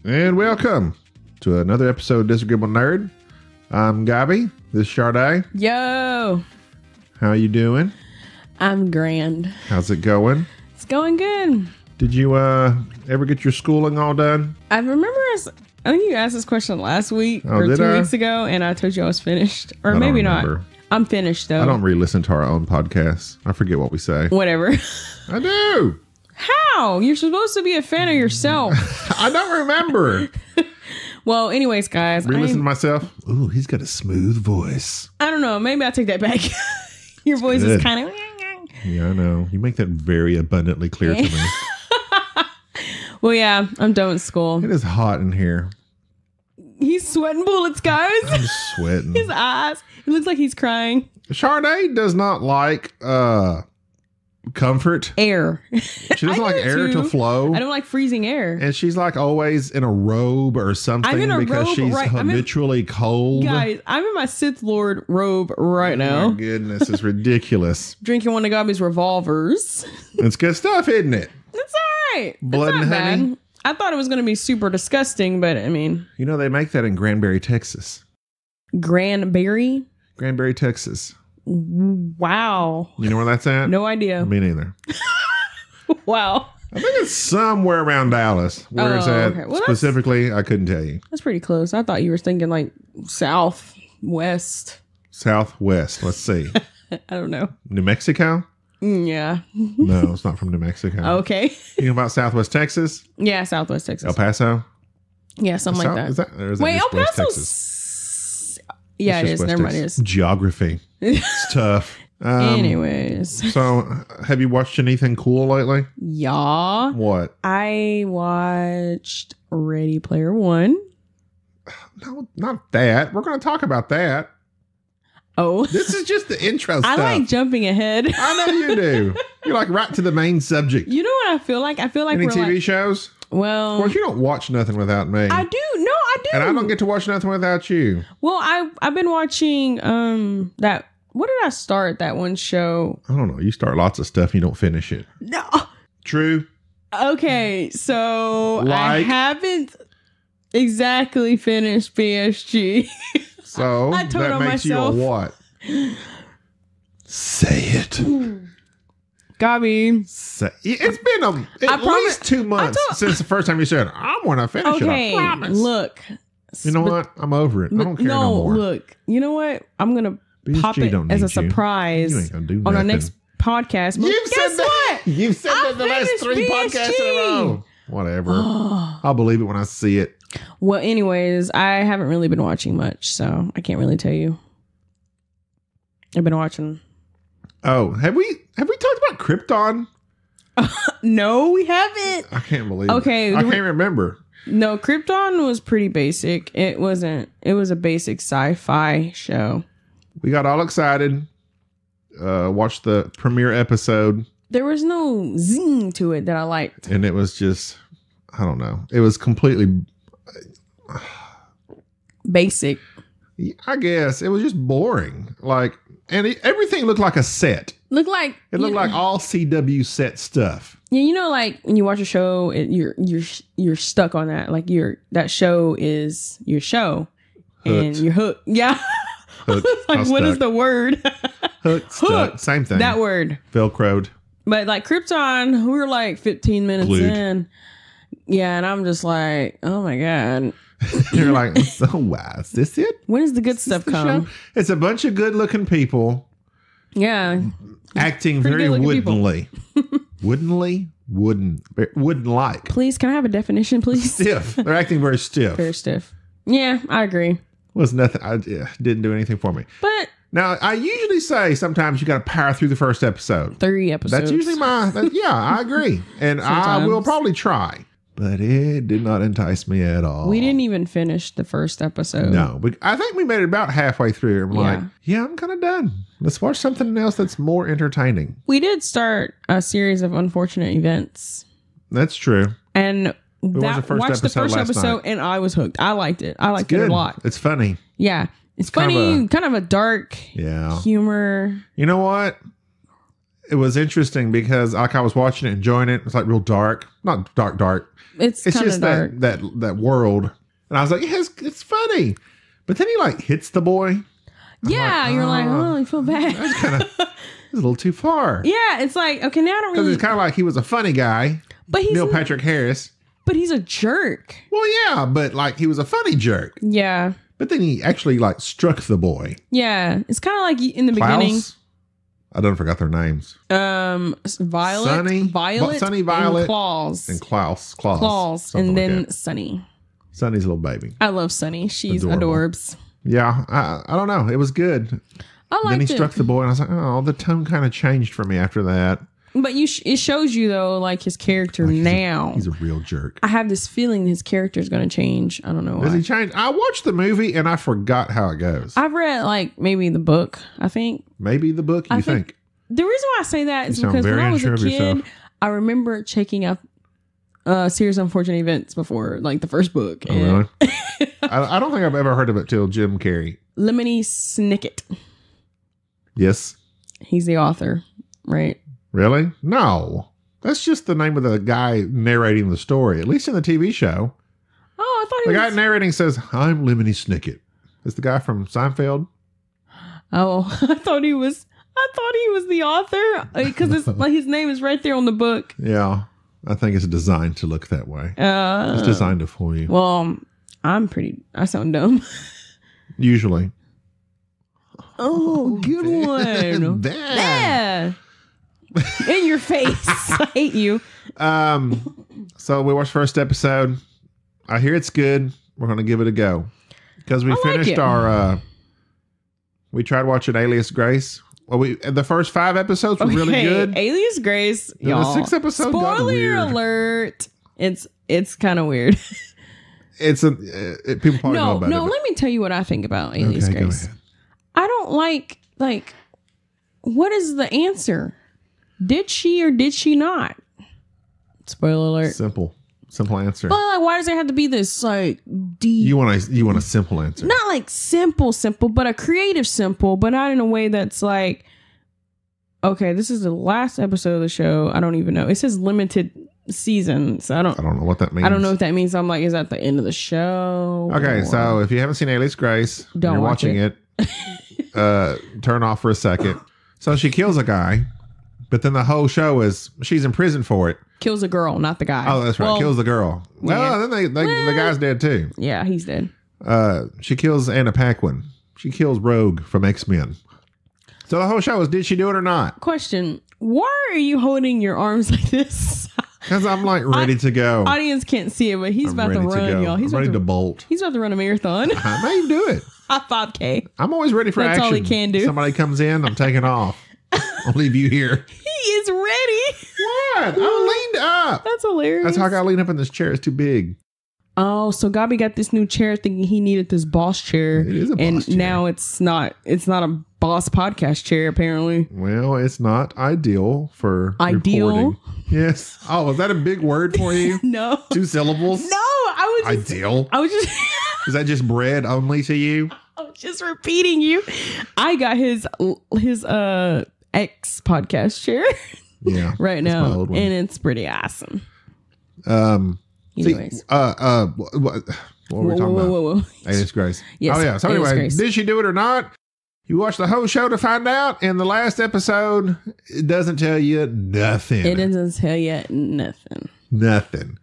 And welcome to another episode of Disagreeablenerd. I'm Gaby. This is Sharde. Yo. How you doing? I'm grand. How's it going? It's going good. Did you ever get your schooling all done? I remember I think you asked this question last week or 2 weeks ago, and I told you I was finished. Or maybe not. I'm finished, though. I don't re-listen to our own podcasts. I forget what we say. Whatever. I do. How? You're supposed to be a fan of yourself. I don't remember. Well, anyways, guys. Re-listen to myself. Ooh, he's got a smooth voice. I don't know. Maybe I'll take that back. Your voice is kind of... Yeah, I know. You make that very abundantly clear to me. Well, yeah, I'm done with school. It is hot in here. He's sweating bullets, guys. I'm sweating. His eyes. It looks like he's crying. Sharde does not like comfort. Air. She doesn't like air to flow. I don't like freezing air. And she's like always in a robe or something because she's habitually cold. Guys, I'm in my Sith Lord robe right now. Oh my goodness, it's ridiculous. Drinking one of Gaby's revolvers. It's good stuff, isn't it? It's all right. Blood and honey. Bad. I thought it was going to be super disgusting, but I mean... You know, they make that in Granbury, Texas. Granbury? Granbury, Texas. Wow. You know where that's at? No idea. Me neither. Wow. I think it's somewhere around Dallas. Where it's at specifically, I couldn't tell you. That's pretty close. I thought you were thinking like south, west. Southwest. Let's see. I don't know. New Mexico? Yeah. No, it's not from New Mexico. Okay. You know about Southwest Texas? Yeah, Southwest Texas. El Paso? Yeah, something like that. Is that or is Wait, that El West Paso's... Texas? Yeah, it is. Never mind, it is. Geography. It's tough. Anyways. So, have you watched anything cool lately? Yeah. What? I watched Ready Player One. No, not that. We're going to talk about that. Oh. This is just the intro stuff. I like jumping ahead. I know you do. You're like right to the main subject. You know what I feel like? I feel like any we're TV shows? Well, of course, you don't watch nothing without me. I do. No, I do. And I don't get to watch nothing without you. Well, I've been watching that. What did I start? That one show. I don't know. You start lots of stuff. You don't finish it. No. True. Okay, so I haven't exactly finished BSG. So I told that makes myself, you a what? Say it. Gaby. It's been at least 2 months since the first time you said, I want to finish it. I promise. Look. You know what? I'm over it. I don't care no more. Look. You know what? I'm going to pop it as a surprise on our next podcast. Guess what? You've said that the last 3 podcasts in a row. Whatever. I'll believe it when I see it. Well, anyways, I haven't really been watching much, so I can't really tell you. I've been watching. Oh, have we talked about Krypton? No, we haven't. I can't believe it. Okay. I can't remember. No, Krypton was pretty basic. It was a basic sci-fi show. We got all excited. Watched the premiere episode. There was no zing to it that I liked. And it was just, I don't know. It was completely basic. I guess it was just boring. Like, and everything looked like a set. It looked like all CW set stuff. Yeah, you know, like when you watch a show, you're stuck on that. Like that show is your show, and you're hooked. Yeah, hooked. Like what is the word? Hooked. Stuck. Same thing. That word. Velcroed. But like Krypton, we were like 15 minutes Glued. in. Yeah, and I'm just like, oh my God. You're like, so wow, is this it? When does the good stuff come? Show? It's a bunch of good looking people. Yeah. Acting very woodenly. Wooden-like. Please, can I have a definition, please? Stiff. They're acting very stiff. Very stiff. Yeah, I agree. Was nothing. Didn't do anything for me. But now, I usually say sometimes you got to power through the first episode. 3 episodes. That's usually yeah, I agree. And I will probably try. But it did not entice me at all. We didn't even finish the first episode. No, but I think we made it about halfway through. I'm like, yeah, I'm kind of done. Let's watch something else that's more entertaining. We did start a series of unfortunate events. That's true. And watched the first episode and I was hooked. I liked it. I liked it a lot. It's funny. Yeah. It's funny, kind of a dark humor. You know what? it was interesting because like I was watching it, enjoying it. It's like real dark, not dark. It's just dark. that world, and I was like, yeah, it's funny. But then he like hits the boy. Yeah, you're like, oh, I feel bad. That's kind of a little too far. Yeah, it's like, okay, now I don't really. Because it's kind of like he was a funny guy, but he's Neil Patrick Harris. But he's a jerk. Well, yeah, but like he was a funny jerk. Yeah. But then he actually like struck the boy. Yeah, it's kind of like in the beginning. I don't forgot their names. Violet, Sunny, Violet, Violet, and Claus, and Klaus, and then like Sunny. Sunny's a little baby. I love Sunny. She's Adorable. adorbs. Yeah, I don't know. It was good. I liked it. Then he struck the boy, and I was like, oh, the tone kind of changed for me after that. But it shows you though, like his character now. He's a real jerk. I have this feeling his character is going to change. I don't know why. Does he change? I watched the movie and I forgot how it goes. I've read like maybe the book. I think maybe the book. You think? The reason why I say that is because when I was a kid, I remember checking out Series of Unfortunate Events before like the first book. Oh, really? I don't think I've ever heard of it till Jim Carrey. Lemony Snicket. Yes. He's the author, right? Really? No. That's just the name of the guy narrating the story, at least in the TV show. Oh, I thought the guy narrating says, I'm Lemony Snicket. Is the guy from Seinfeld? Oh, I thought he was the author because it's like his name is right there on the book. Yeah. I think it's designed to look that way. It's designed to fool you. Well, I sound dumb. Usually. Oh, good one. Bad. In your face. I hate you. So we watched first episode. I hear it's good. We're going to give it a go. Because we finished we tried watching Alias Grace. Well, the first 5 episodes were really good. Alias Grace, y'all. The 6th episode got weird. Spoiler alert. It's kind of weird. People probably know about it. No, let me tell you what I think about Alias Grace. Go ahead. I don't like, what is the answer? Did she or did she not? Spoiler alert. Simple answer. But why does it have to be this deep? You want a simple answer? Not like simple, but a creative simple, but not in a way that's like, okay, this is the last episode of the show. I don't even know. It says limited season, so I don't know what that means. I don't know what that means. I'm like, is that the end of the show? Okay, so if you haven't seen Alias Grace, you're watching it. Turn off for a second. So she kills a guy. But then the whole show is she's in prison for it. Kills a girl, not the guy. Oh, that's right. Well, kills the girl. Well, then the guy's dead too. Yeah, he's dead. She kills Anna Paquin. She kills Rogue from X-Men. So the whole show is, did she do it or not? Question. Why are you holding your arms like this? Because I'm like ready to go. Audience can't see it, but he's about to run, y'all. He's ready to bolt. He's about to run a marathon. I may do it. 5K. I'm always ready for action. That's all he can do. Somebody comes in, I'm taking off. I'll leave you here. He is ready. What? I'm leaned up. That's hilarious. That's how I got to lean up in this chair. It's too big. Oh, so Gaby got this new chair thinking he needed this boss chair. It is a boss chair. Now it's not a boss podcast chair, apparently. Well, it's not ideal for reporting. Yes. Oh, is that a big word for you? No. 2 syllables? No, I was just... Ideal? I was just... Is that just bread only to you? I was just repeating you. I got his X podcast chair right now, and it's pretty awesome. Anyways. What were we talking about? Alias Grace. Yes. Oh yeah. So anyway, did she do it or not? You watch the whole show to find out. In the last episode, it doesn't tell you nothing. It doesn't tell you nothing. Nothing.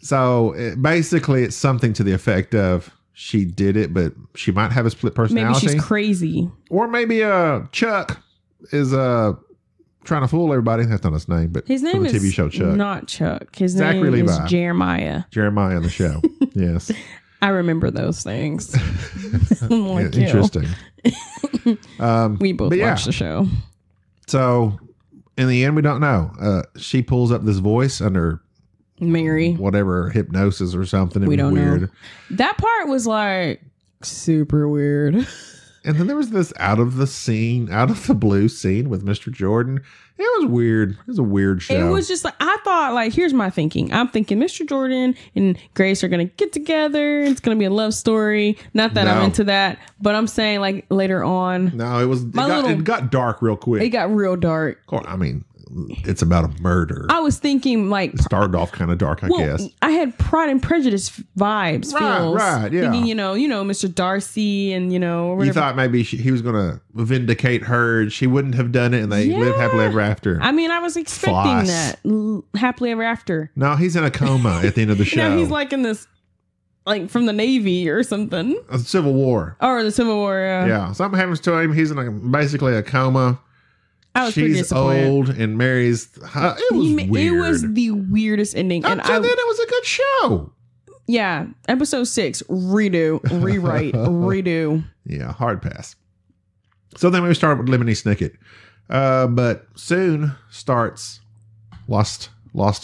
So basically, it's something to the effect of she did it, but she might have a split personality. Maybe she's crazy. Or maybe Chuck is trying to fool everybody. That's not his name, but his name is TV show Chuck. Not Chuck. His Zachary name Levi. is Jeremiah. Jeremiah on the show. Yes. I remember those things. Like, interesting. We both watched the show. So in the end, we don't know. She pulls up this voice under Mary, whatever, hypnosis or something. We don't know. That part was like super weird. And then there was this out of the blue scene with Mr. Jordan. It was weird. It was a weird show. It was just like, I thought, like, here's my thinking. I'm thinking Mr. Jordan and Grace are going to get together. It's going to be a love story. Not that I'm into that, but I'm saying, like, later on. No, it got dark real quick. It got real dark. I mean, it's about a murder. I was thinking, like, it started off kind of dark, I guess. I had Pride and Prejudice vibes, feels. Right, yeah. Thinking, Mr. Darcy and, whatever. You thought maybe he was going to vindicate her. She wouldn't have done it, and they live happily ever after. I mean, I was expecting that. Happily ever after. No, he's in a coma at the end of the show. He's like in this, like, from the Navy or something. The Civil War. Or the Civil War, yeah. Yeah, something happens to him. He's in basically a coma. I was pretty disappointed. She's old and marries. It was weird. It was the weirdest ending. And then it was a good show. Yeah. Episode 6, redo, rewrite, redo. Yeah, hard pass. So then we start with Lemony Snicket. But soon starts Lost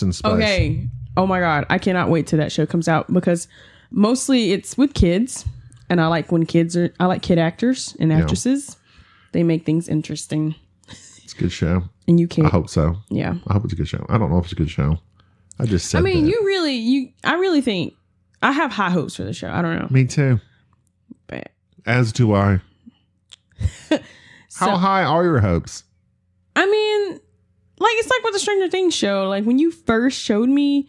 in Space. Okay. Oh my God. I cannot wait till that show comes out because mostly it's with kids. And I like I like kid actors and actresses. Yeah. They make things interesting. It's a good show. And you can't. I hope so. Yeah. I hope it's a good show. I don't know if it's a good show. I just said I mean, that. I really think I have high hopes for the show. I don't know. Me too. But as do I. How high are your hopes? I mean, like, it's like with the Stranger Things show. Like, when you first showed me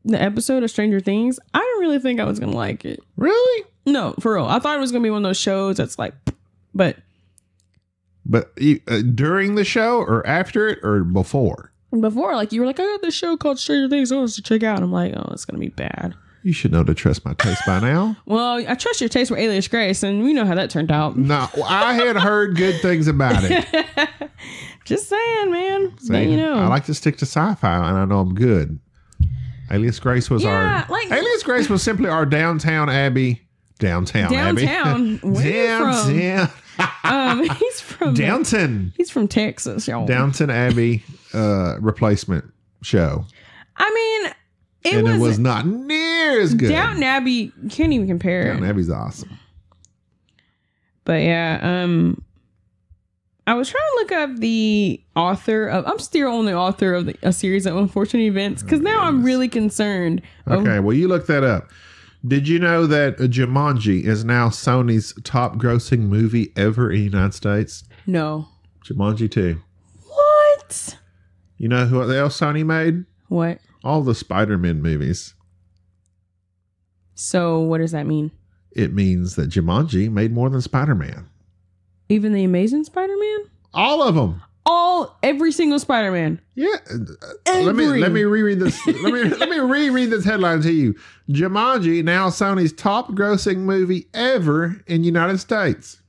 the episode of Stranger Things, I didn't really think I was going to like it. Really? No, for real. I thought it was going to be one of those shows that's like, But during the show or after it or before? Before, like, you were like, I got this show called Stranger Things I want to check out. I'm like, oh, it's going to be bad. You should know to trust my taste by now. Well, I trust your taste for Alias Grace, and we know how that turned out. No, I had heard good things about it. Just saying, man. I like to stick to sci-fi, and I know I'm good. Alias Grace was Alias Grace was simply our downtown Abbey. Downtown Abbey. Downtown. He's from Downton. He's from Texas, y'all. Downton Abbey replacement show. I mean, it was not near as good. Downton Abbey, you can't even compare. Downton Abbey's awesome. But yeah, I was trying to look up the author of. I'm still on the author of a series of unfortunate events because now I'm really concerned. Okay, well, you look that up. Did you know that Jumanji is now Sony's top grossing movie ever in the United States? No. Jumanji 2. What? You know who else Sony made? What? All the Spider-Man movies. So what does that mean? It means that Jumanji made more than Spider-Man. Even the Amazing Spider-Man? All of them. Every single Spider-Man. Yeah. Let me reread this. let me reread this headline to you. Jumanji now Sony's top grossing movie ever in United States.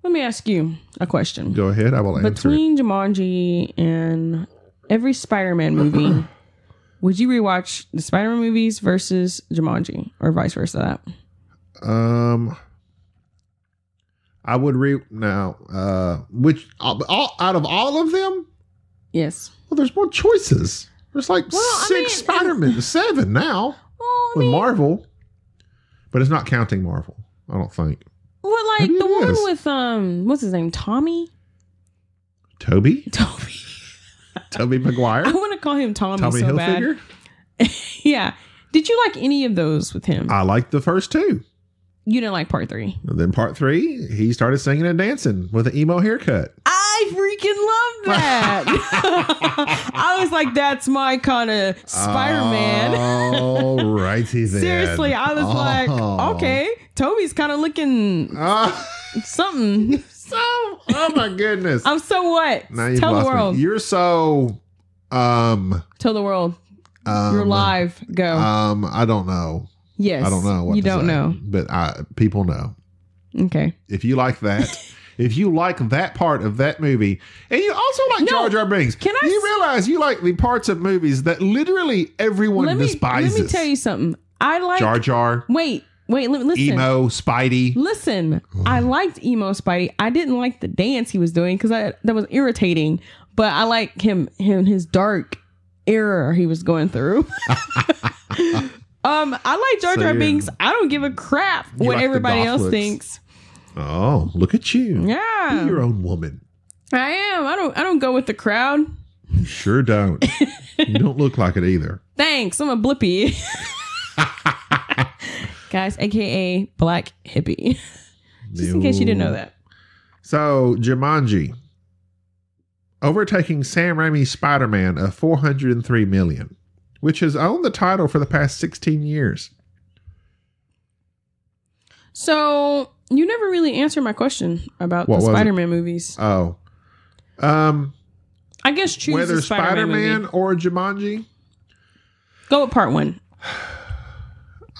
Let me ask you a question. Go ahead. I will answer. Between Jumanji and every Spider-Man movie, would you rewatch the Spider-Man movies versus Jumanji or vice versa? I would which out of all of them? Yes. Well, there's more choices. There's like 6 Spider-Man, 7 now with Marvel, but it's not counting Marvel. I don't think. Well, like maybe the one with what's his name, Tommy? Toby Maguire. I want to call him Tommy so Hilfiger? Bad. Yeah. Did you like any of those with him? I liked the first 2. You didn't like part 3. And then part 3, he started singing and dancing with an emo haircut. I freaking love that. I was like, that's my kind of Spider-Man. Oh, righty then. Seriously, I was like, okay, Toby's kind of looking something. Oh my goodness. I'm so what? Now you've Tell lost the world. Me. You're so Tell the world. You're live. Go. I don't know. Yes. I don't know what you to don't say, know. But people know. Okay. If you like that, if you like that part of that movie, and you also like Jar Jar Binks, you realize you like the parts of movies that literally everyone despises. Let me tell you something. I like Jar Jar. Wait, listen. Emo Spidey. Listen, I liked Emo Spidey. I didn't like the dance he was doing because that was irritating. But I like his dark era he was going through. I like Jar Jar Binks. I don't give a crap what everybody else thinks. Oh, look at you. Yeah. Be your own woman. I am. I don't go with the crowd. You sure don't. You don't look like it either. Thanks. I'm a blippy. Guys, aka black hippie. Just in case you didn't know that. So, Jumanji overtaking Sam Raimi's Spider-Man of $403 million, which has owned the title for the past 16 years. So, you never really answered my question about the Spider-Man movies. Oh. I guess choose whether the Spider-Man movie. Or Jumanji. Go with part one.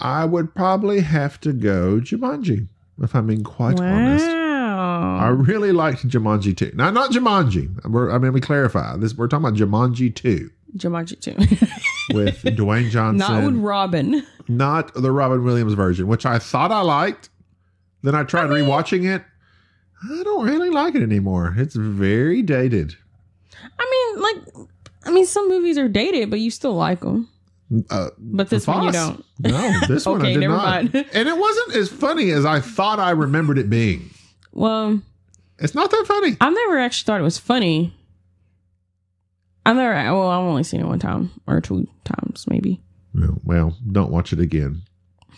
I would probably have to go Jumanji, if I'm being quite honest. I really liked Jumanji 2. Now, not Jumanji. Let me clarify. We're talking about Jumanji 2. Jumanji 2. With Dwayne Johnson. Not with Robin. Not the Robin Williams version, which I thought I liked. Then I tried rewatching it. I don't really like it anymore. It's very dated. Some movies are dated, but you still like them. But this one you don't. No, this one I did not. Mind. And it wasn't as funny as I thought I remembered it being. Well, it's not that funny. I've never actually thought it was funny. I've only seen it one time or two times, maybe. Well, don't watch it again.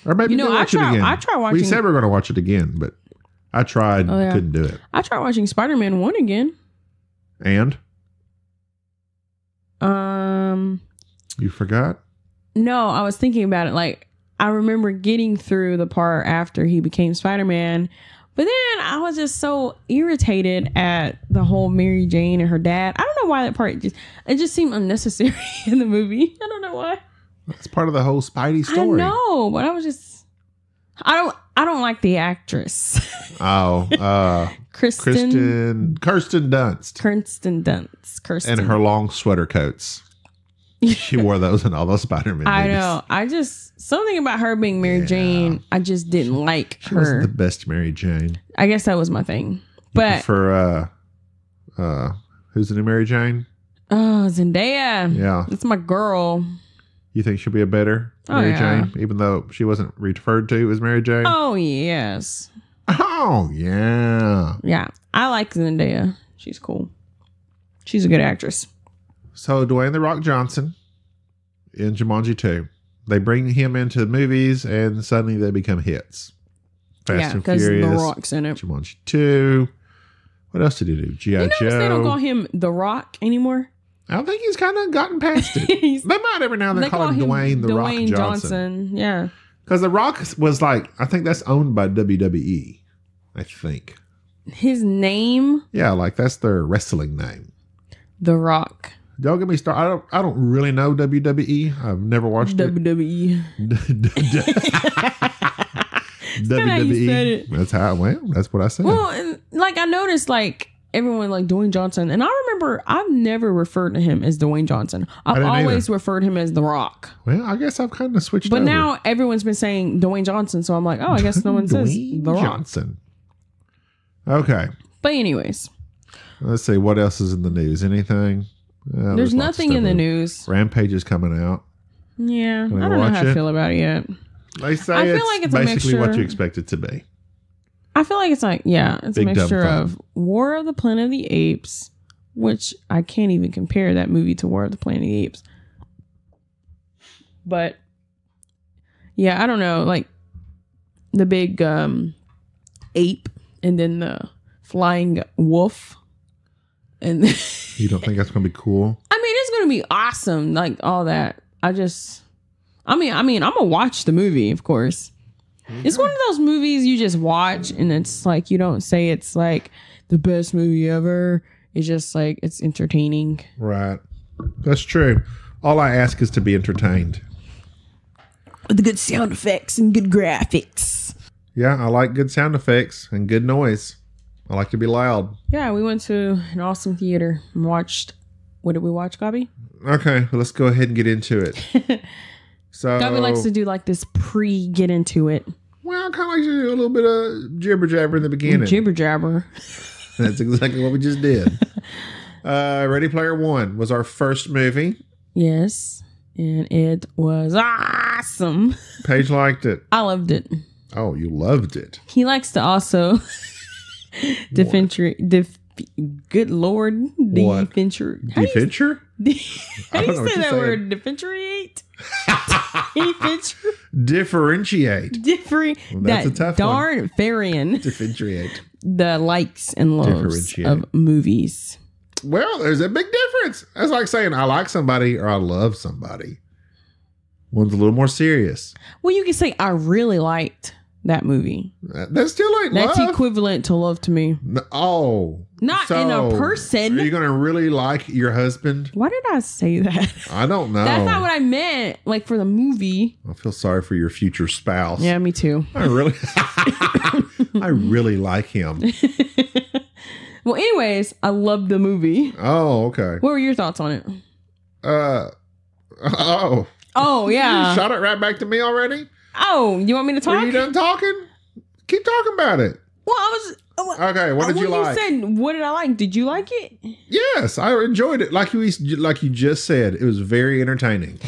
Or maybe watch it again. I tried watching. We said we're going to watch it again, but I tried, couldn't do it. I tried watching Spider-Man 1 again. And? You forgot? No, I was thinking about it. Like, I remember getting through the part after he became Spider-Man, but then I was just so irritated at the whole Mary Jane and her dad. I don't know why that part just seemed unnecessary in the movie. I don't know why. That's part of the whole Spidey story. I know, but I don't like the actress. Oh, Kirsten Dunst. And her long sweater coats. She wore those in all those Spider-Man movies. I know. Something about her being Mary Jane, I just didn't like her. She wasn't the best Mary Jane. I guess that was my thing. But for who's the new Mary Jane? Oh, Zendaya. Yeah. That's my girl. You think she'll be a better Mary Jane, even though she wasn't referred to as Mary Jane? Oh, yes. Oh, yeah. Yeah. I like Zendaya. She's cool. She's a good actress. So, Dwayne "The Rock" Johnson in Jumanji 2. They bring him into the movies and suddenly they become hits. Fast and Furious. The Rock's in it. Jumanji 2. What else did he do? G.I. Joe. They don't call him The Rock anymore? I think he's kind of gotten past it. They might every now and then call him Dwayne "The Rock" Johnson. Yeah. Because The Rock was I think that's owned by WWE. I think. His name? Yeah, that's their wrestling name. The Rock. Don't get me started. I don't really know WWE. I've never watched WWE. WWE. That's that's what I said. Well, and, I noticed everyone Dwayne Johnson, and I remember I've never referred to him as Dwayne Johnson. I've always referred him as The Rock. Well, I guess I've kind of switched But over. now everyone's been saying Dwayne Johnson, so I'm like, oh, I guess no one says The Rock. Johnson. Okay. But anyways. Let's see. What else is in the news? Anything? There's nothing in the news. Rampage is coming out. Yeah. I don't know how I feel about it yet. They say it's basically what you expect it to be. I feel like it's it's a mixture of War of the Planet of the Apes, which I can't even compare that movie to War of the Planet of the Apes. But yeah, I don't know, the big ape and then the flying wolf. And you don't think that's going to be cool? I mean, it's going to be awesome, all that. I'm going to watch the movie, of course. Okay. It's one of those movies you just watch and it's you don't say it's the best movie ever. It's just it's entertaining. Right. That's true. All I ask is to be entertained. With the good sound effects and good graphics. Yeah, I like good sound effects and good noise. I like to be loud. Yeah, we went to an awesome theater and watched... What did we watch, Gaby? Okay, well, let's go ahead and get into it. So Gaby likes to do this pre-get into it. Well, I kind of like to do a little bit of jibber jabber in the beginning. Jibber jabber. That's exactly what we just did. Ready Player One was our first movie. Yes, and it was awesome. Paige liked it. I loved it. Oh, you loved it. He likes to also good Lord, Deventure? How do you say that word? Differentiate? Differentiate. That's a tough darn one. Varian. Differentiate. The likes and loves of movies. Well, there's a big difference. That's like saying I like somebody or I love somebody. One's a little more serious. Well, you can say I really liked that movie. That's still like love. That's equivalent to love to me. Not in a person. Are you going to really like your husband? Why did I say that? I don't know. That's not what I meant. Like for the movie. I feel sorry for your future spouse. Yeah, me too. I really like him. Well, anyways, I loved the movie. Oh, okay. What were your thoughts on it? Oh, yeah. You shot it right back to me already? Oh, you want me to talk? Are you done talking? Keep talking about it. Well, I was... Okay, what did you like? You said, what did I like? Did you like it? Yes, I enjoyed it. Like you just said, it was very entertaining.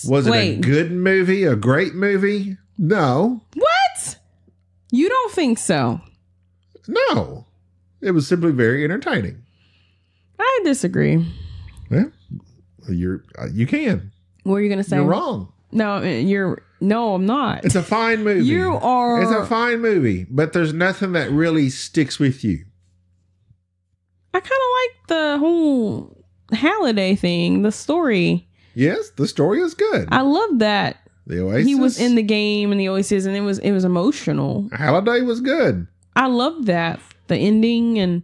Was it a good movie? A great movie? No. What? You don't think so? No. It was simply very entertaining. I disagree. Yeah, you can. What are you going to say? You're wrong. No, I'm not. It's a fine movie. You are. It's a fine movie, but there's nothing that really sticks with you. I kind of like the whole Halliday thing, the story. Yes, the story is good. I love that. The Oasis. He was in the game and the Oasis, and it was emotional. Halliday was good. I love that. The ending, and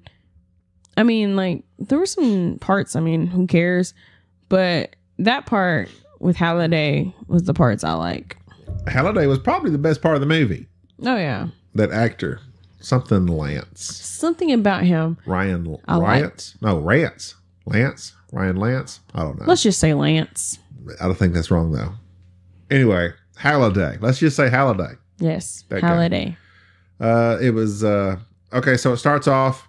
I mean, like, there were some parts, I mean, who cares? But that part with Halliday was the parts I like. Halliday was probably the best part of the movie. Oh, yeah. That actor. Something Lance. Something about him. Ryan Lance? No, Rance. Lance? Ryan Lance? I don't know. Let's just say Lance. I don't think that's wrong, though. Anyway, Halliday. Let's just say Halliday. Yes, Halliday. It was... okay, so it starts off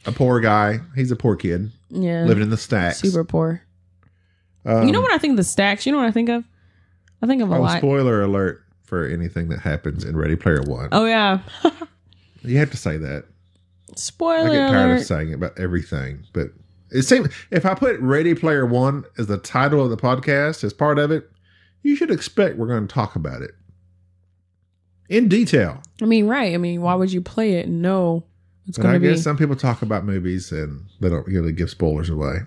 a poor guy. He's a poor kid. Yeah. Living in the stacks. Super poor. You know what I think of the stacks? You know what I think of? I think of a lot. Spoiler alert for anything that happens in Ready Player One. Oh, yeah. You have to say that. Spoiler alert. I get tired of saying it about everything. But it seems if I put Ready Player One as the title of the podcast, as part of it, you should expect we're going to talk about it. In detail. I mean, right. I mean, why would you play it and know it's going to be... I guess some people talk about movies and they don't really give spoilers away.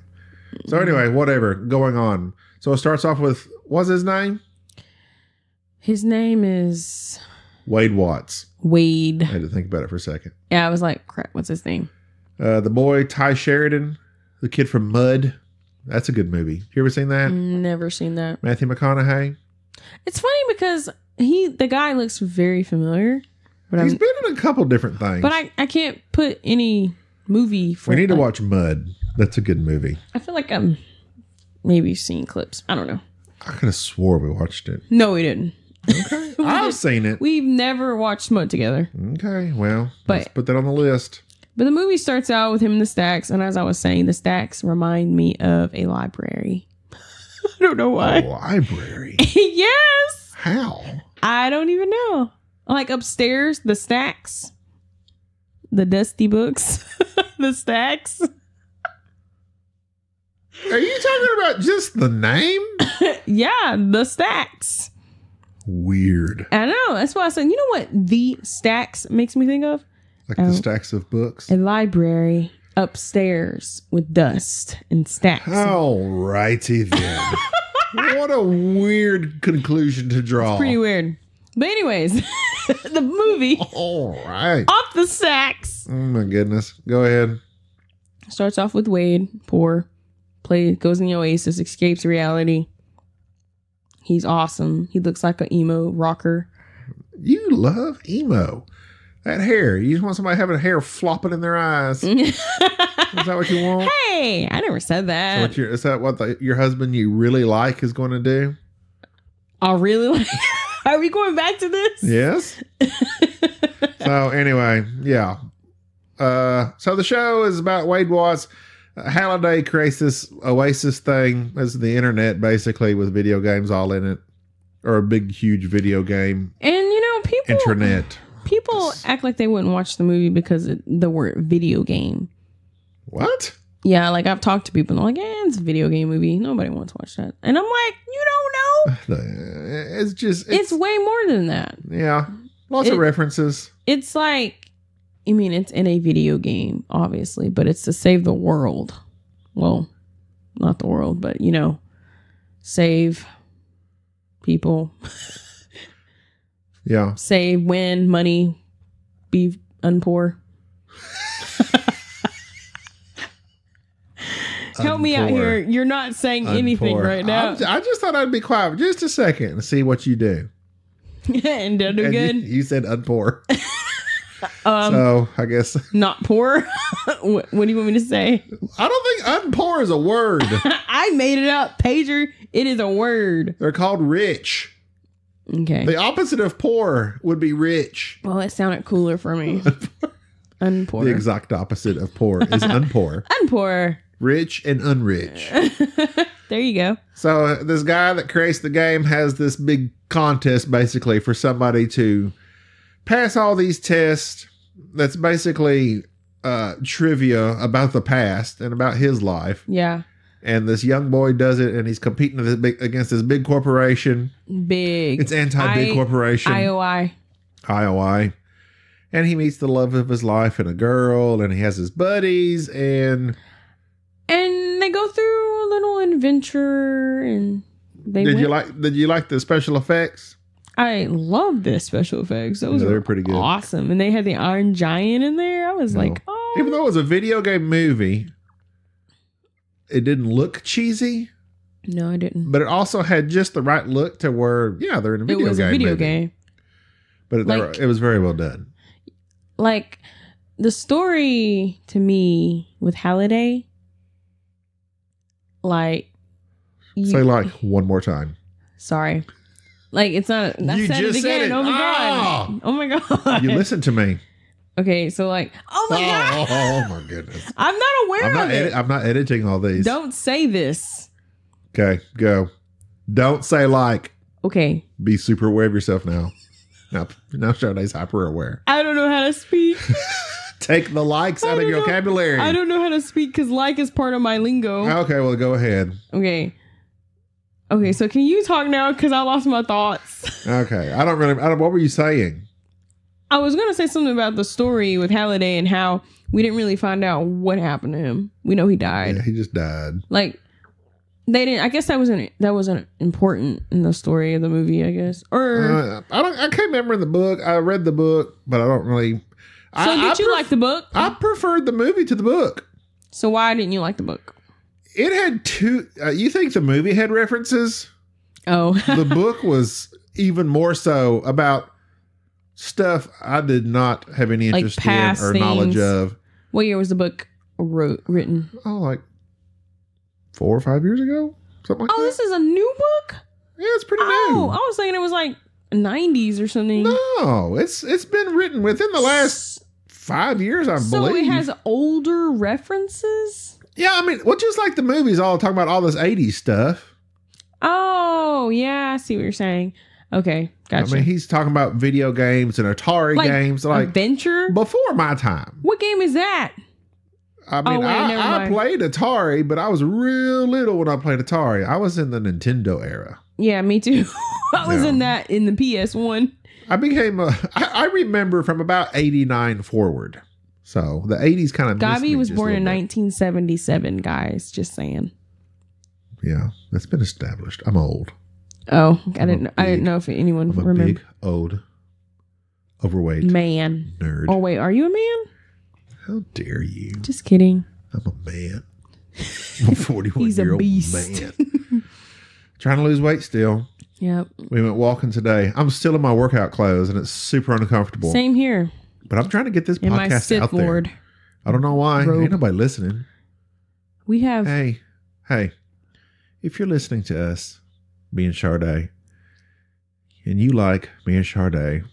So anyway, whatever. Going on. So it starts off with, what's his name? His name is... Wade Watts. Wade. I had to think about it for a second. Yeah, I was like, crap, what's his name? The boy, Ty Sheridan, the kid from Mud. That's a good movie. You ever seen that? Never seen that. Matthew McConaughey. It's funny because the guy looks very familiar. But He's been in a couple different things. But I can't put any movie for... We need to watch Mud. That's a good movie. I feel like I'm maybe seen clips. I don't know. I could have swore we watched it. No, we didn't. Okay. I've seen it. We've never watched Mud together. Okay. Well, let's put that on the list. But the movie starts out with him in the stacks. And as I was saying, the stacks remind me of a library. I don't know why. A library? Yes. How? I don't even know. Like upstairs, the stacks. The dusty books. The stacks. Are you talking about just the name? Yeah, the stacks. Weird. I know. That's why I said, you know what the stacks makes me think of? Like the stacks of books? A library upstairs with dust and stacks. All righty then. What a weird conclusion to draw. It's pretty weird. But anyways, the movie. All right. Off the stacks. Oh my goodness. Go ahead. Starts off with Wade, poor. Goes in the Oasis, escapes reality. He's awesome. He looks like an emo rocker. You love emo. That hair. You just want somebody having hair flopping in their eyes. Is that what you want? Hey, I never said that. Is that what your husband you really like is going to do? I really like... Are we going back to this? Yes. So anyway, yeah. So the show is about Wade Watts. Halliday creates this Oasis thing as the internet, basically, with video games all in it, or a big, huge video game. And internet. People act like they wouldn't watch the movie because of the word video game. What? Yeah, like I've talked to people and they're like, it's a video game movie. Nobody wants to watch that. And I'm like, you don't know. It's way more than that. Yeah. Lots of references. It's like, I mean, it's in a video game, obviously, but it's to save the world. Well, not the world, but, save people. Yeah. Save, win, money, be unpoor. Help me out here. You're not saying anything right now. I just thought I'd be quiet for just a second and see what you do. And do good. You said unpoor. So I guess not poor. What do you want me to say? I don't think unpoor is a word. I made it up, Pager. It is a word. They're called rich. Okay. The opposite of poor would be rich. Well, it sounded cooler for me. Unpoor. The exact opposite of poor is unpoor. Unpoor. Rich and unrich. There you go. So this guy that creates the game has this big contest basically for somebody to pass all these tests. That's basically trivia about the past and about his life. Yeah. And this young boy does it, and he's competing against this big corporation. Big. It's anti-big corporation. IOI. And he meets the love of his life and a girl, and he has his buddies, and they go through a little adventure, and Did you like the special effects? I love the special effects. Those they're pretty good. Awesome. And they had the Iron Giant in there. I was like, oh. Even though it was a video game movie, it didn't look cheesy. No, it didn't. But it also had just the right look to where, they're in a video game. It was a video game. But it was very well done. Like, the story to me with Halliday, say one more time. Sorry. It's not. I said it again. Oh my god. Oh my god. You listen to me. Okay, so oh my god. Oh my goodness. I'm not aware of it. I'm not editing all these. Don't say this. Okay, go. Don't say Okay. Be super aware of yourself now. Now Sharde's hyper aware. I don't know how to speak. Take the likes out of your vocabulary. I don't know how to speak because is part of my lingo. Okay, well, go ahead. Okay, so can you talk now? Because I lost my thoughts. Okay, what were you saying? I was going to say something about the story with Halliday and how we didn't really find out what happened to him. We know he died. Yeah, he just died. They didn't. I guess that wasn't important in the story of the movie. I guess, or I can't remember in the book. I read the book, but I don't really. So did you like the book? I preferred the movie to the book. So why didn't you like the book? It had two. You think the movie had references? Oh, the book was even more so about stuff I did not have any interest in or knowledge of. What year was the book written? Oh, 4 or 5 years ago, something like that. Oh, this is a new book? Yeah, it's pretty new. Oh, I was thinking it was 90s or something. No, it's been written within the last 5 years, I believe. So it has older references? Yeah, I mean, just like the movies, all talking about all this 80s stuff. Oh, yeah, I see what you're saying. Okay, gotcha. I mean, he's talking about video games and Atari games. Adventure? Before my time. What game is that? I mean, I played Atari, but I was real little when I played Atari. I was in the Nintendo era. Yeah, me too. I was in the PS1. I remember from about 89 forward. So the 80s kind of. Gaby was born in 1977, guys. Just saying. Yeah, that's been established. I'm old. Oh, I didn't know if anyone remembered. Big, old, overweight man. Nerd. Oh wait, are you a man? How dare you? Just kidding. I'm a man. I'm a 41-year-old man. Trying to lose weight still. Yep. We went walking today. I'm still in my workout clothes and it's super uncomfortable. Same here. But I'm trying to get this podcast out there. Lord. I don't know why. Ain't nobody listening. We have. Hey. If you're listening to us, me and Sharde, and you like me and Sharde,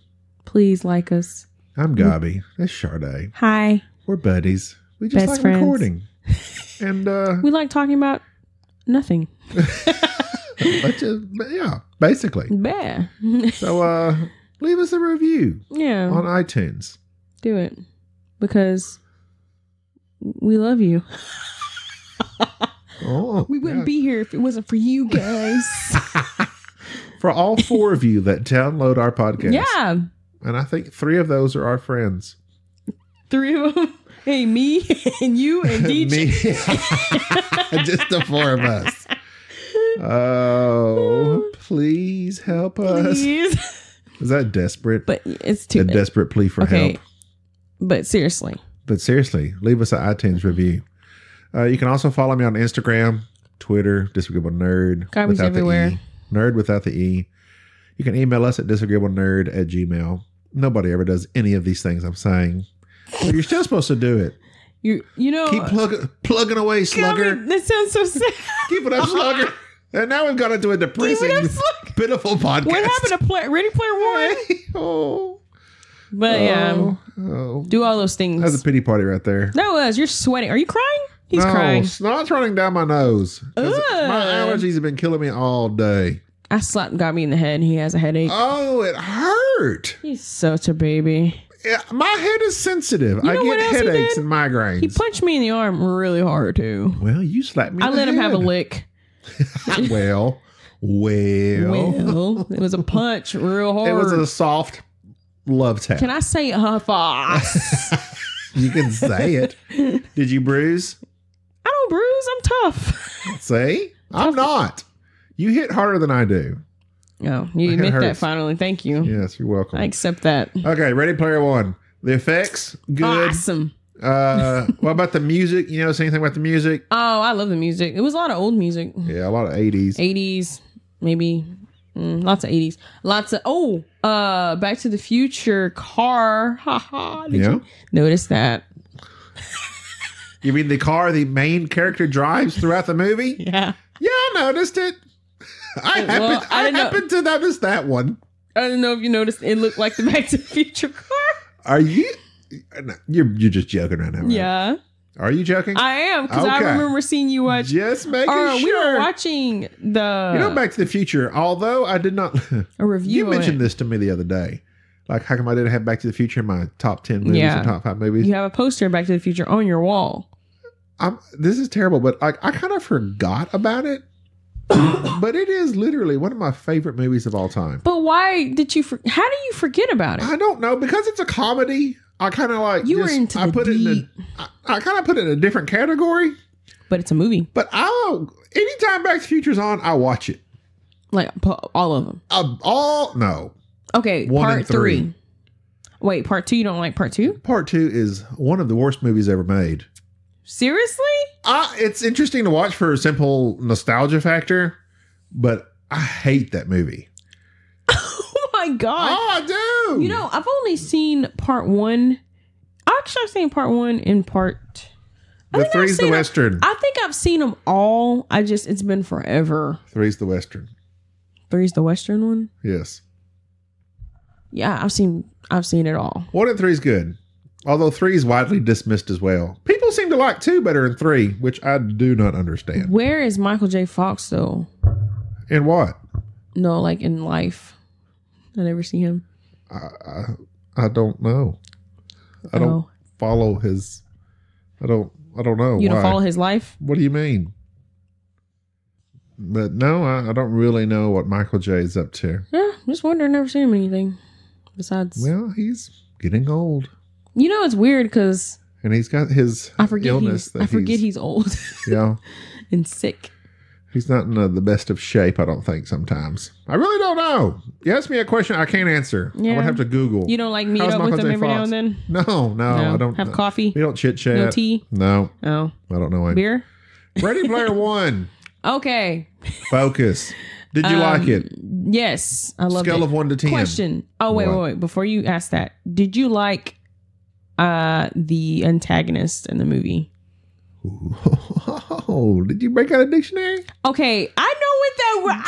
please like us. I'm Gaby. That's Sharde. Hi. We're buddies. We just like friends. Recording. And we like talking about nothing. but yeah, basically. Yeah. So leave us a review. Yeah. On iTunes. Do it. Because we love you. We wouldn't be here if it wasn't for you guys. For all 4 of you that download our podcast. Yeah. And I think 3 of those are our friends. 3 of them. Hey, me and you and DJ. Me. Just the 4 of us. Oh, please help us. Please. Is that desperate? But it's too a desperate plea for help. But seriously, leave us an iTunes review. You can also follow me on Instagram, Twitter, Disagreeablenerd. Gaby's everywhere. The E. Nerd without the E. You can email us at disagreeablenerd@gmail. Nobody ever does any of these things I'm saying. But you're still supposed to do it. You know. Keep plugging away, slugger. Gaby, that sounds so sad. Keep it up, slugger. And now we've got into a depressing, pitiful podcast. What happened to Ready Player One? Oh. But do all those things. That's a pity party right there. That was. You're sweating. Are you crying? He's crying. Snot's running down my nose. My allergies have been killing me all day. I slapped Gaby in the head. He has a headache. Oh, it hurt. He's such a baby. Yeah, my head is sensitive. I get headaches and migraines. He punched me in the arm really hard too. Well, you slapped me. I let him have a lick. Well, it was a punch real hard. It was a soft love tap. Can I say ass? You can say it. Did you bruise? I don't bruise. I'm tough. See? I'm not. You hit harder than I do. Oh, you admit that finally. Thank you. Yes, you're welcome. I accept that. Okay, Ready Player One. The effects, good. Awesome. What about the music? You notice anything about the music? Oh, I love the music. It was a lot of old music. Yeah, a lot of 80s. 80s, maybe. Lots of 80s. Lots of, Back to the Future car. Did you notice that? You mean the car the main character drives throughout the movie? Yeah. Yeah, I noticed it. I happened to notice that one. I don't know if you noticed it looked like the Back to the Future car. Are you? You're just joking right now, right? Yeah. Are you joking? I am, because I remember seeing you watch. Just making sure. We were watching the... Back to the Future, although I did not... a review. You mentioned this to me the other day. Like, how come I didn't have Back to the Future in my top 10 movies and top 5 movies? You have a poster of Back to the Future on your wall. This is terrible, but I kind of forgot about it. But it is literally one of my favorite movies of all time. But why did you... how do you forget about it? I don't know. Because it's a comedy, I kind of like... You were into I kind of put it in a different category. But it's a movie. But anytime Back to the Future's on, I watch it. Like all of them? No. Okay, 1 part and 3. 3. Wait, part 2? You don't like part 2? Part 2 is one of the worst movies ever made. Seriously? It's interesting to watch for a simple nostalgia factor, but I hate that movie. Oh my God. Oh, I do. You know, I've only seen part 1. Actually, I've seen part 1 and part... The 3's the Western. I think I've seen them all. It's been forever. 3's the Western. 3's the Western one? Yes. Yeah, I've seen it all. 1 and 3's good. Although 3 is widely dismissed as well. People seem to like 2 better than 3, which I do not understand. Where is Michael J. Fox, though? In what? No, like in life. I never see him. I don't know. I don't follow his... I don't know. You don't follow his life? What do you mean? But no, I don't really know what Michael J. is up to. Yeah, just wondering. Never seen him anything besides... Well, he's getting old. You know, it's weird because... And he's got his illness. I forget he's old. Yeah. And sick. He's not in the best of shape, I don't think, sometimes. I really don't know. You ask me a question I can't answer. Yeah. I would have to Google. You don't like meet up with him every now and then? No, I don't. Have coffee? We don't chit-chat. No tea? No. Oh. I don't know him. Beer? Ready Player One. Okay. Focus. Did you like it? Yes. I love it. Scale of 1 to 10. Question. Oh, wait. Before you ask that, did you like the antagonist in the movie? Oh, did you break out a dictionary? Okay, I know what that was.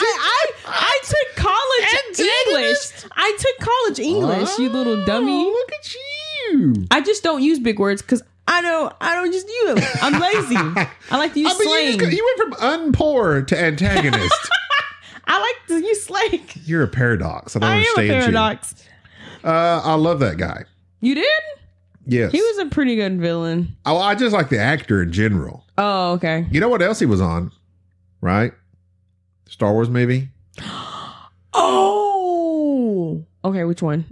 I took college English. I took college English, you little dummy. Look at you. I just don't use big words because I don't just use them. I'm lazy. I like to use slang. You went from unpoor to antagonist. I like to use slang. You're a paradox. I don't understand you. I am a paradox. I love that guy. You did? Yes. He was a pretty good villain. Oh, I just like the actor in general. Oh, okay. You know what else he was on? Right? Star Wars movie. Oh. Okay, which one?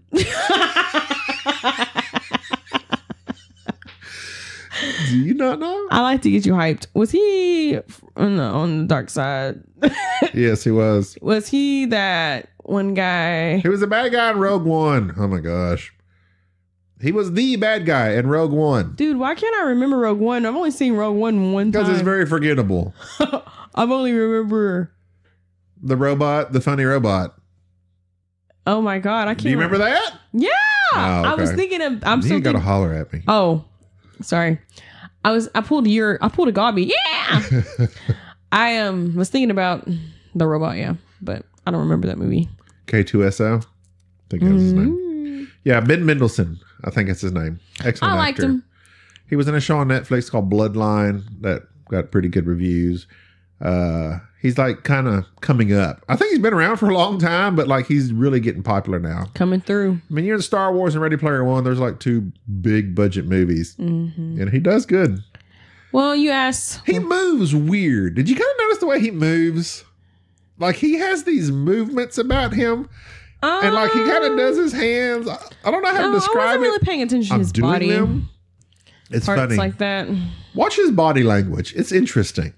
Do you not know? I like to get you hyped. Was he on the dark side? Yes, he was. Was he that one guy? He was a bad guy in Rogue One. Oh my gosh. He was the bad guy in Rogue One. Dude, why can't I remember Rogue One? I've only seen Rogue One time. Because it's very forgettable. I've only remember the robot, the funny robot. Oh my God, I can't. Do you remember that? Yeah. Oh, okay. I was thinking of. You gotta holler at me. Oh, sorry. I pulled a Gaby. Yeah. I was thinking about the robot. Yeah, but I don't remember that movie. K2SO. I think that was his name. Yeah, Ben Mendelsohn. I think that's his name. Excellent actor. I liked him. He was in a show on Netflix called Bloodline that got pretty good reviews. He's like kind of coming up. I think he's been around for a long time, but like he's really getting popular now. Coming through. I mean, you're in Star Wars and Ready Player One. There's like 2 big budget movies, and he does good. Well, you asked. He moves weird. Did you kind of notice the way he moves? Like he has these movements about him. And like he kind of does his hands. I don't know how to describe it. I wasn't really paying attention to his body. It's parts funny. Like that. Watch his body language. It's interesting.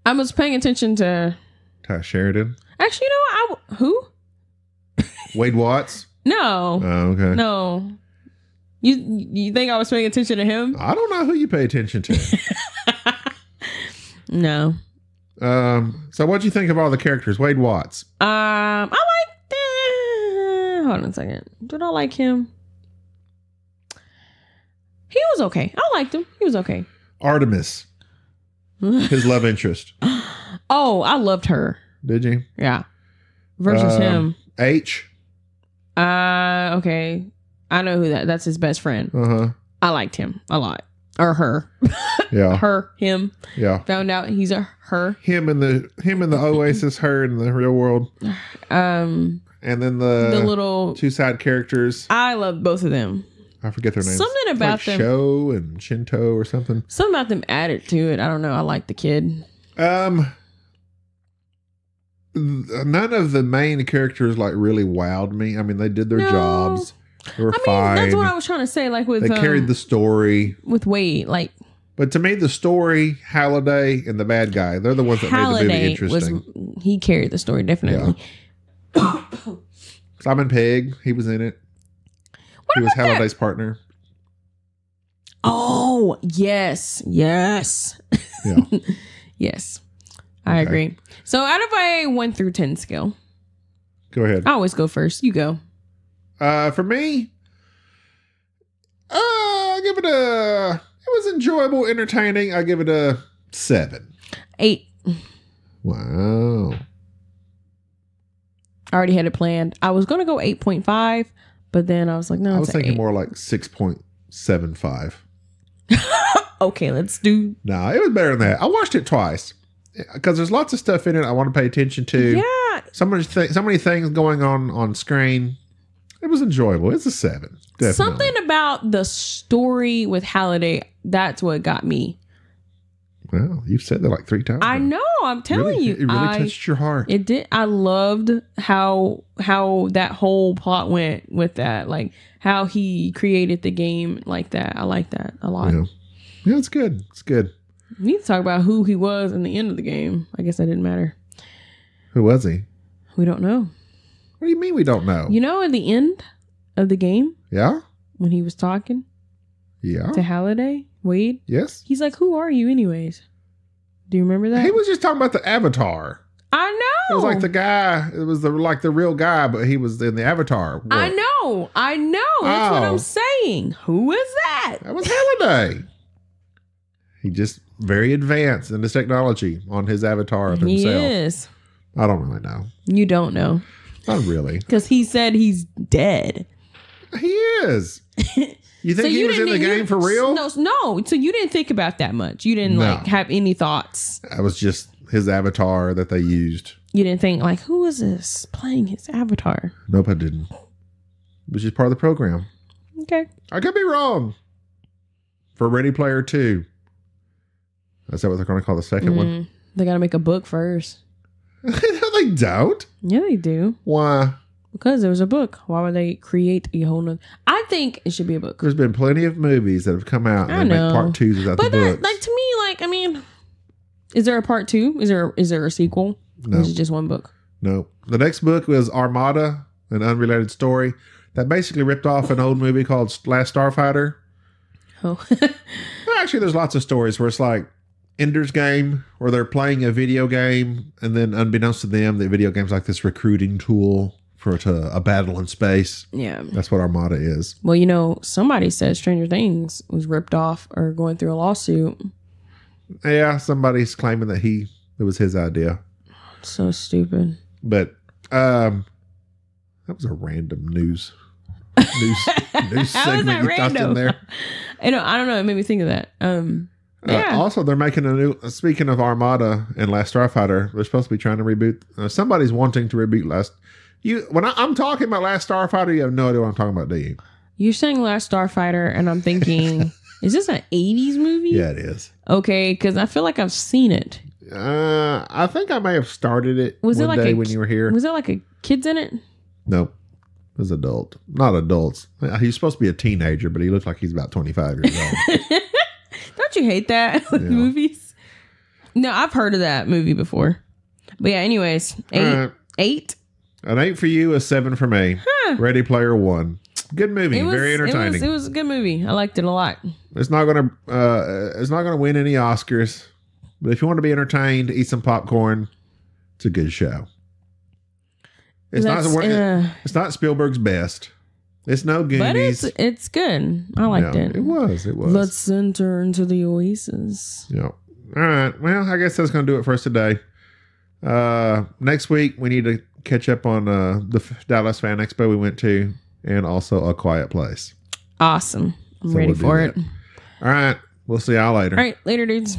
I was paying attention to Ty Sheridan. Actually, you know what? Who? Wade Watts? No. Oh, okay. No. You think I was paying attention to him? I don't know who you pay attention to. No. So what'd you think of all the characters? Wade Watts. I liked hold on a second. Did I like him? He was okay. I liked him. He was okay. Artemis. His love interest. Oh, I loved her. Did you? Yeah. Versus him. H. Okay. I know who that's his best friend. Uh-huh. I liked him a lot. Or her. Yeah. Her, him. Yeah. Found out he's a her. Him in the Oasis, her in the real world. And then the little 2 side characters. I love both of them. I forget their names. Something about like them. Sho and Shinto or something. Something about them added to it. I don't know. I like the kid. None of the main characters like really wowed me. I mean, they did their jobs. They were fine. That's what I was trying to say. Like with they carried the story with Wade. Like, but to me, the story, Halliday, and the bad guy, they're the ones that made the movie interesting. He carried the story definitely. Yeah. Simon Pegg, he was in it. He was Halliday's partner. Oh, yes. Yes. Yeah. Yes. I agree. So out of a 1 through 10 scale. Go ahead. I always go first. You go. For me, I give it it was enjoyable, entertaining. I give it a 7. 8. Wow. I already had it planned. I was going to go 8.5, but then I was like, no, I was thinking more like 6.75. Okay, let's do. No, it was better than that. I watched it twice because there's lots of stuff in it I want to pay attention to. Yeah. So many things going on screen. It was enjoyable. It's a 7. Definitely. Something about the story with Halliday, that's what got me. Well, you've said that like 3 times. I know. I'm telling you. It really touched your heart. It did. I loved how that whole plot went with that. Like how he created the game like that. I like that a lot. Yeah, it's good. It's good. We need to talk about who he was in the end of the game. I guess that didn't matter. Who was he? We don't know. What do you mean we don't know? You know, at the end of the game? Yeah? When he was talking? Yeah. To Halliday? Wade? Yes. He's like, who are you anyways? Do you remember that? He was just talking about the avatar. I know. It was like the guy. It was the real guy, but he was in the avatar. What? I know. That's what I'm saying. Who is that? That was Halliday. He just very advanced in this technology on his avatar of himself. He is. I don't really know. You don't know. Not really. Because he said he's dead. He is. You think he was in the game for real? No. So you didn't think about that much. You didn't have any thoughts. That was just his avatar that they used. You didn't think like, who is this playing his avatar? Nope, I didn't. which is part of the program. Okay. I could be wrong. For Ready Player 2. Is that what they're going to call the second one? They got to make a book first. No, they don't. Yeah, they do. Why? Because there was a book. Why would they create a whole nother? I think it should be a book. There's been plenty of movies that have come out and they make part 2s without the books. Like, to me, like, I mean, is there a part 2? Is there a sequel? No. Or is it just one book? No. The next book was Armada, an unrelated story that basically ripped off an old movie called Last Starfighter. Oh. Actually, there's lots of stories where it's like Ender's Game, where they're playing a video game, and then unbeknownst to them, the video game's like this recruiting tool for a battle in space. Yeah. That's what Armada is. Well, you know, somebody said Stranger Things was ripped off or going through a lawsuit. Yeah, somebody's claiming that it was his idea. So stupid. But that was a random news segment you got in there. I don't know. It made me think of that. Yeah. Also, they're making a new. Speaking of Armada and Last Starfighter, they're supposed to be trying to reboot. Somebody's wanting to reboot Last. When I'm talking about Last Starfighter, you have no idea what I'm talking about, do you? You're saying Last Starfighter, and I'm thinking, is this an 80s movie? Yeah, it is. Okay, because I feel like I've seen it. I think I may have started it when you were here. Was there like a kids in it? Nope. It was not adults. He's supposed to be a teenager, but he looks like he's about 25 years old. Don't you hate that with movies? No, I've heard of that movie before. But yeah, anyways, 8. 8? An 8 for you, a 7 for me. Ready Player 1. Good movie, very entertaining. It was a good movie. I liked it a lot. It's not gonna win any Oscars, but if you want to be entertained, eat some popcorn. It's a good show. It's not Spielberg's best. It's no Goonies. But it's good. I liked it. It was. Let's enter into the oasis. Yeah. All right. Well, I guess that's going to do it for us today. Next week, we need to catch up on the Dallas Fan Expo we went to and also A Quiet Place. Awesome. I'm ready for it. All right. We'll see y'all later. All right. Later, dudes.